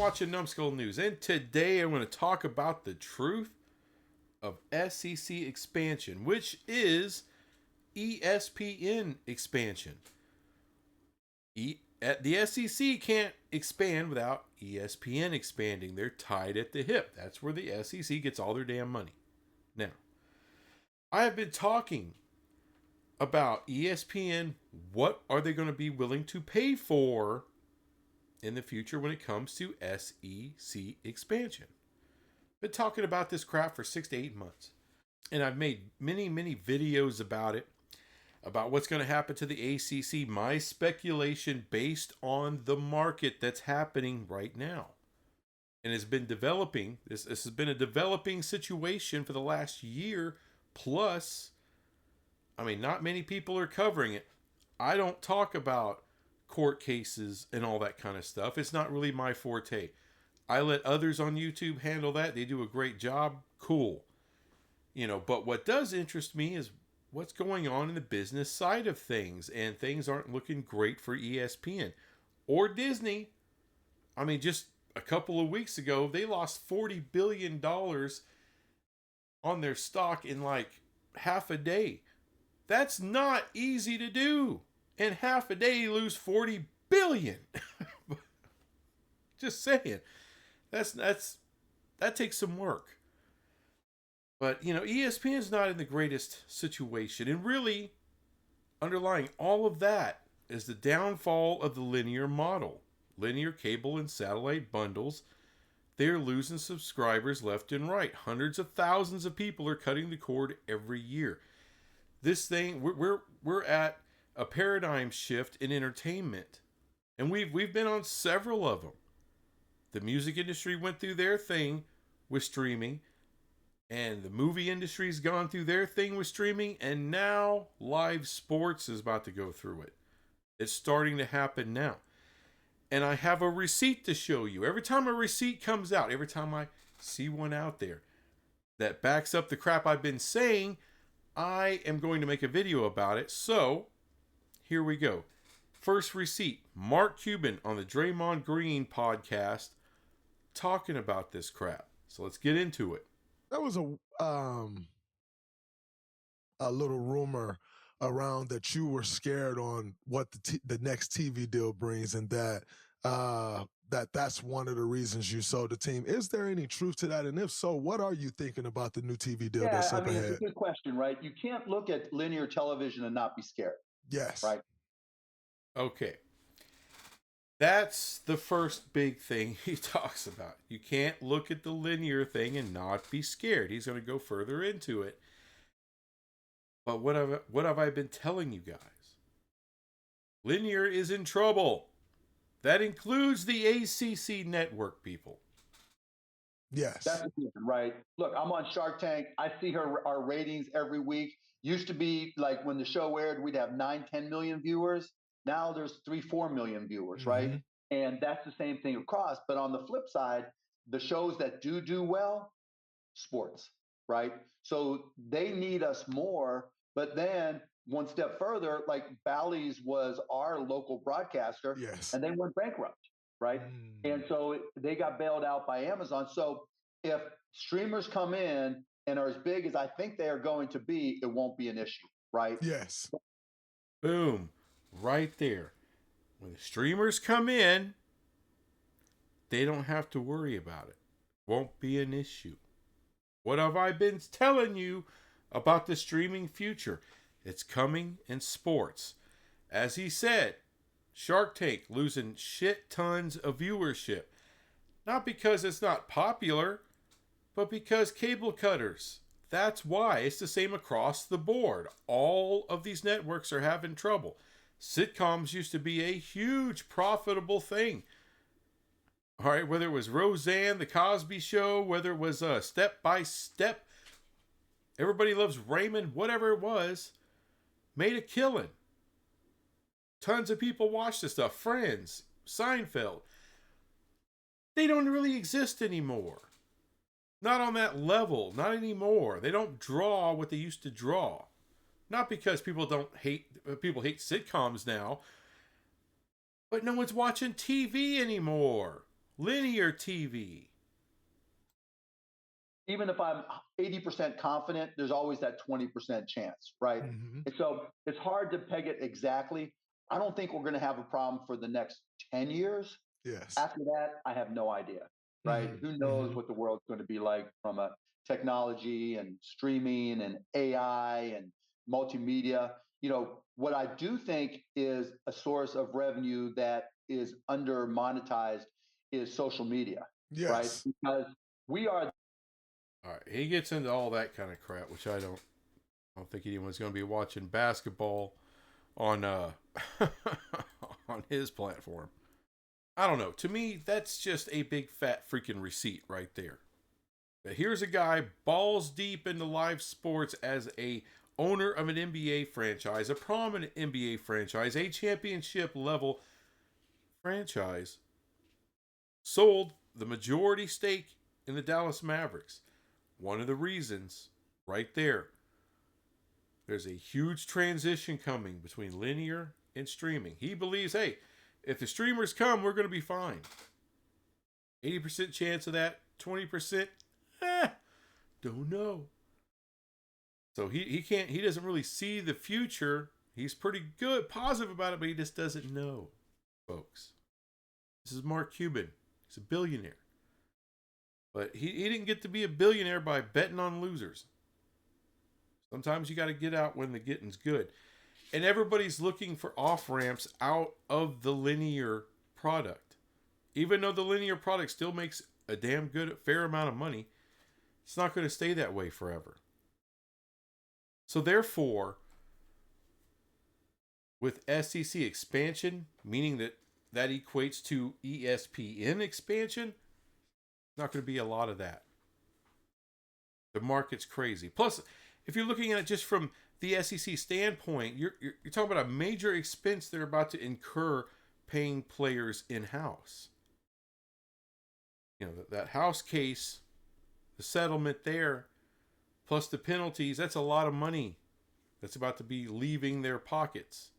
watching Numbskull News, and today I'm going to talk about the truth of SEC expansion, which is ESPN expansion. The SEC can't expand without ESPN expanding. They're tied at the hip. That's where the SEC gets all their damn money. Now, I have been talking about ESPN. What are they going to be willing to pay for in the future when it comes to SEC expansion? Been talking about this crap for 6 to 8 months. And I've made many videos about it, about what's going to happen to the ACC, my speculation based on the market that's happening right now. And it's been developing. This has been a developing situation for the last year plus. I mean, not many people are covering it. I don't talk about court cases and all that kind of stuff. It's not really my forte. I let others on YouTube handle that. They do a great job. Cool. But what does interest me is what's going on in the business side of things. And things aren't looking great for ESPN or Disney. I mean, just a couple of weeks ago, they lost $40 billion on their stock in like half a day. That's not easy to do. In half a day, you lose $40 billion. Just saying. That takes some work. But, ESPN is not in the greatest situation. And really, underlying all of that is the downfall of the linear model. Linear cable and satellite bundles. They're losing subscribers left and right. Hundreds of thousands of people are cutting the cord every year. This thing, we're at a paradigm shift in entertainment. And we've been on several of them. The music industry went through their thing with streaming. And the movie industry's gone through their thing with streaming. And now live sports is about to go through it. It's starting to happen now. And I have a receipt to show you. Every time a receipt comes out, every time I see one out there that backs up the crap I've been saying, I am going to make a video about it. So, here we go. First receipt, Mark Cuban on the Draymond Green podcast talking about this crap. So let's get into it. There was a little rumor around that you were scared on what the next TV deal brings, and that's one of the reasons you sold the team. Is there any truth to that? And if so, what are you thinking about the new TV deal that's up ahead? It's a good question, right? You can't look at linear television and not be scared. Yes. Right. Okay. That's the first big thing he talks about. You can't look at the linear thing and not be scared. He's going to go further into it. But what have I been telling you guys? Linear is in trouble. That includes the ACC network, people. Yes. That's the reason, right? Look, I'm on Shark Tank. I see our ratings every week. Used to be like when the show aired, we'd have 9-10 million viewers. Now there's 3-4 million viewers, right? And that's the same thing across. But on the flip side, the shows that do well, sports, right? So they need us more. But then one step further, like Bally's was our local broadcaster, yes, and they went bankrupt, right? And so they got bailed out by Amazon. So if streamers come in and are as big as I think they are going to be, it won't be an issue, right? Yes. Boom. Right there. When the streamers come in, they don't have to worry about it. Won't be an issue. What have I been telling you about the streaming future? It's coming in sports. As he said, Shark Tank losing shit tons of viewership. Not because it's not popular, but because cable cutters. That's why. It's the same across the board. All of these networks are having trouble. Sitcoms used to be a huge profitable thing. All right, whether it was Roseanne, The Cosby Show, whether it was Step by Step, Everybody Loves Raymond, whatever it was, made a killing. Tons of people watched this stuff. Friends, Seinfeld. They don't really exist anymore. Not on that level, not anymore. They don't draw what they used to draw. Not because people hate sitcoms now, but no one's watching TV anymore. linear TV. Even if I'm 80% confident, there's always that 20% chance, right? Mm-hmm. And so it's hard to peg it exactly. I don't think we're going to have a problem for the next 10 years. Yes. After that, I have no idea, right? Mm-hmm. Who knows Mm-hmm. what the world's going to be like from a technology and streaming and AI and multimedia. What I do think is a source of revenue that is under monetized is social media, right? Yes. Because we are. All right, he gets into all that kind of crap, which I don't think anyone's going to be watching basketball on on his platform. I don't know. To me, that's just a big fat freaking receipt right there. But here's a guy balls deep into live sports as a owner of an NBA franchise, a prominent NBA franchise, a championship level franchise, sold the majority stake in the Dallas Mavericks. One of the reasons, right there, there's a huge transition coming between linear and streaming. He believes, hey, if the streamers come, we're going to be fine. 80% chance of that, 20%, don't know. So he doesn't really see the future. He's pretty good, positive about it, but he just doesn't know, folks. This is Mark Cuban. He's a billionaire. But he didn't get to be a billionaire by betting on losers. Sometimes you got to get out when the getting's good. And everybody's looking for off-ramps out of the linear product. Even though the linear product still makes a damn good, fair amount of money, it's not going to stay that way forever. So therefore, with SEC expansion, meaning that equates to ESPN expansion, not going to be a lot of that. The market's crazy. Plus, if you're looking at it just from the SEC standpoint, you're talking about a major expense they're about to incur paying players in-house. That house case, the settlement there, plus the penalties, that's a lot of money that's about to be leaving their pockets.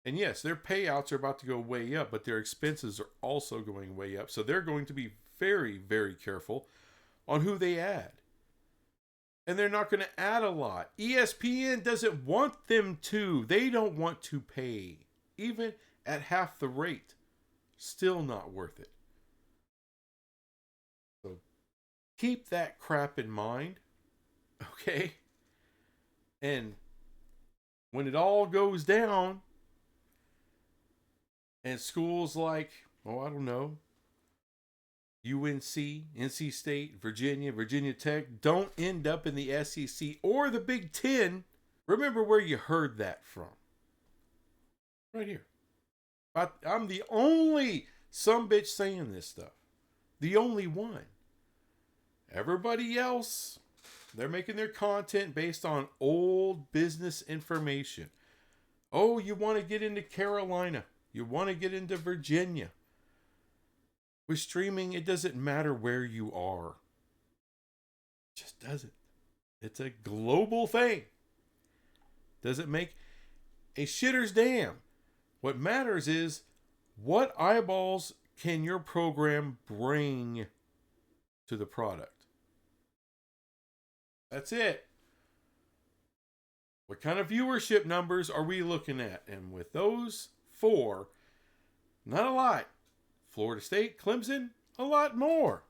And yes, their payouts are about to go way up, but their expenses are also going way up. So they're going to be very, very careful on who they add. And they're not going to add a lot. ESPN doesn't want them to. They don't want to pay. Even at half the rate. Still not worth it. So keep that crap in mind. Okay? And when it all goes down, and schools like, I don't know, UNC, NC State, Virginia Tech don't end up in the SEC or the Big Ten, remember where you heard that from. Right here. I'm the only sumbitch saying this stuff. The only one. Everybody else, they're making their content based on old business information. Oh, you want to get into Carolina. You want to get into Virginia. With streaming, it doesn't matter where you are. It just doesn't. It's a global thing. Doesn't make a shitter's damn. What matters is what eyeballs can your program bring to the product. That's it. What kind of viewership numbers are we looking at? And with those four, not a lot. Florida State, Clemson, a lot more.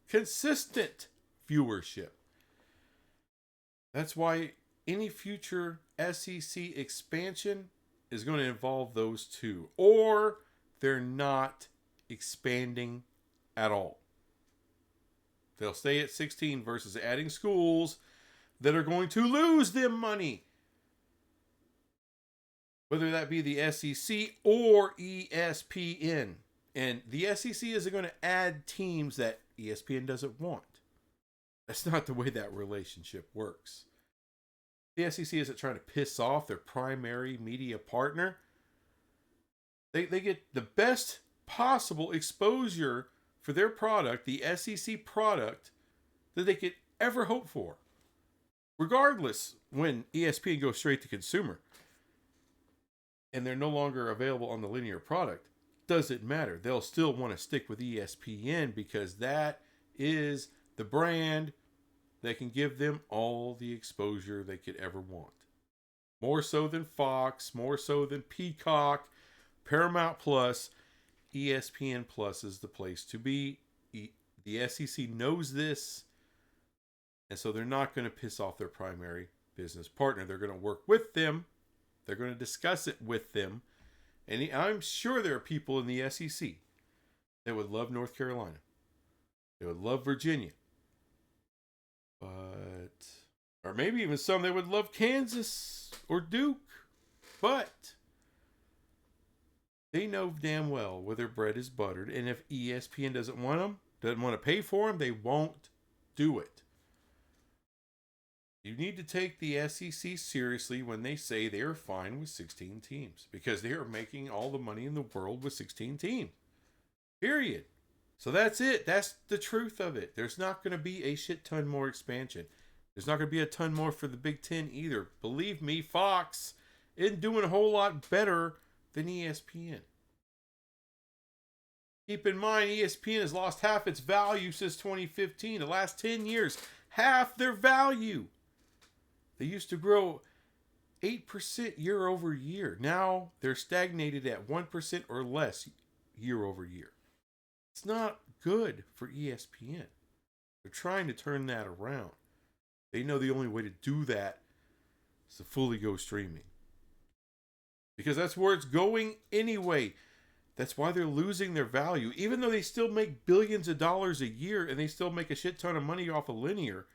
Consistent viewership. That's why any future SEC expansion is going to involve those two. Or they're not expanding at all. They'll stay at 16 versus adding schools that are going to lose them money. Whether that be the SEC or ESPN. And the SEC isn't going to add teams that ESPN doesn't want. That's not the way that relationship works. The SEC isn't trying to piss off their primary media partner. They get the best possible exposure for their product, the SEC product, that they could ever hope for. Regardless, when ESPN goes straight to consumer and they're no longer available on the linear product, doesn't matter. They'll still want to stick with ESPN because that is the brand that can give them all the exposure they could ever want. More so than Fox, more so than Peacock, Paramount Plus. ESPN Plus is the place to be. The SEC knows this, and so they're not going to piss off their primary business partner. They're going to work with them. They're going to discuss it with them. And I'm sure there are people in the SEC that would love North Carolina. They would love Virginia. Or maybe even some that would love Kansas or Duke. But they know damn well where their bread is buttered. And if ESPN doesn't want them, doesn't want to pay for them, they won't do it. You need to take the SEC seriously when they say they are fine with 16 teams. Because they are making all the money in the world with 16 teams. Period. So that's it. That's the truth of it. There's not going to be a shit ton more expansion. There's not going to be a ton more for the Big Ten either. Believe me, Fox isn't doing a whole lot better than ESPN. Keep in mind, ESPN has lost half its value since 2015. The last 10 years, half their value. They used to grow 8% year over year. Now they're stagnated at 1% or less year over year. It's not good for ESPN. They're trying to turn that around. They know the only way to do that is to fully go streaming. Because that's where it's going anyway. That's why they're losing their value. Even though they still make billions of dollars a year and they still make a shit ton of money off of linear,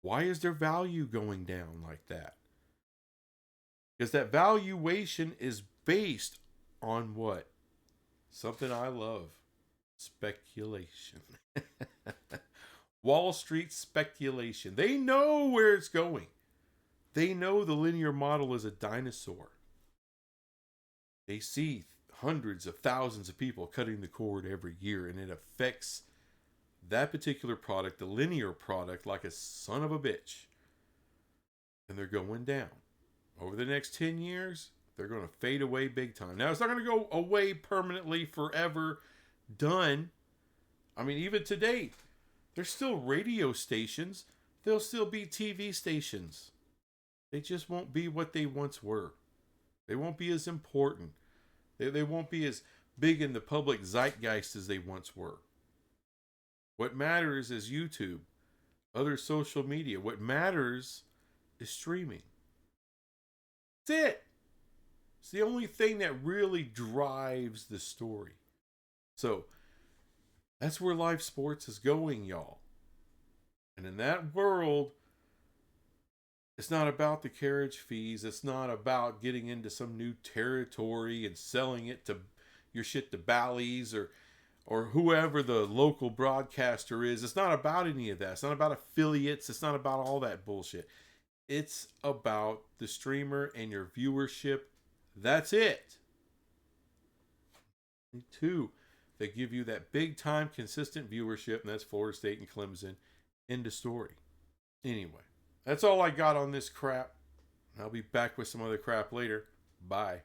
why is their value going down like that? Because that valuation is based on what? Something I love. Speculation. Wall Street speculation. They know where it's going. They know the linear model is a dinosaur. They see hundreds of thousands of people cutting the cord every year, and it affects that particular product, the linear product, like a son of a bitch. And they're going down. Over the next 10 years, they're going to fade away big time. Now, it's not going to go away permanently, forever, done. I mean, even today, there's still radio stations. There'll still be TV stations. They just won't be what they once were. They won't be as important. They won't be as big in the public zeitgeist as they once were. What matters is YouTube, other social media. What matters is streaming. That's it. It's the only thing that really drives the story. So, that's where live sports is going, y'all. And in that world, it's not about the carriage fees. It's not about getting into some new territory and selling it to your shit to Bally's or whoever the local broadcaster is. It's not about any of that. It's not about affiliates. It's not about all that bullshit. It's about the streamer and your viewership. That's it. Two, they give you that big time consistent viewership, and that's Florida State and Clemson. End of story. Anyway, that's all I got on this crap. I'll be back with some other crap later. Bye.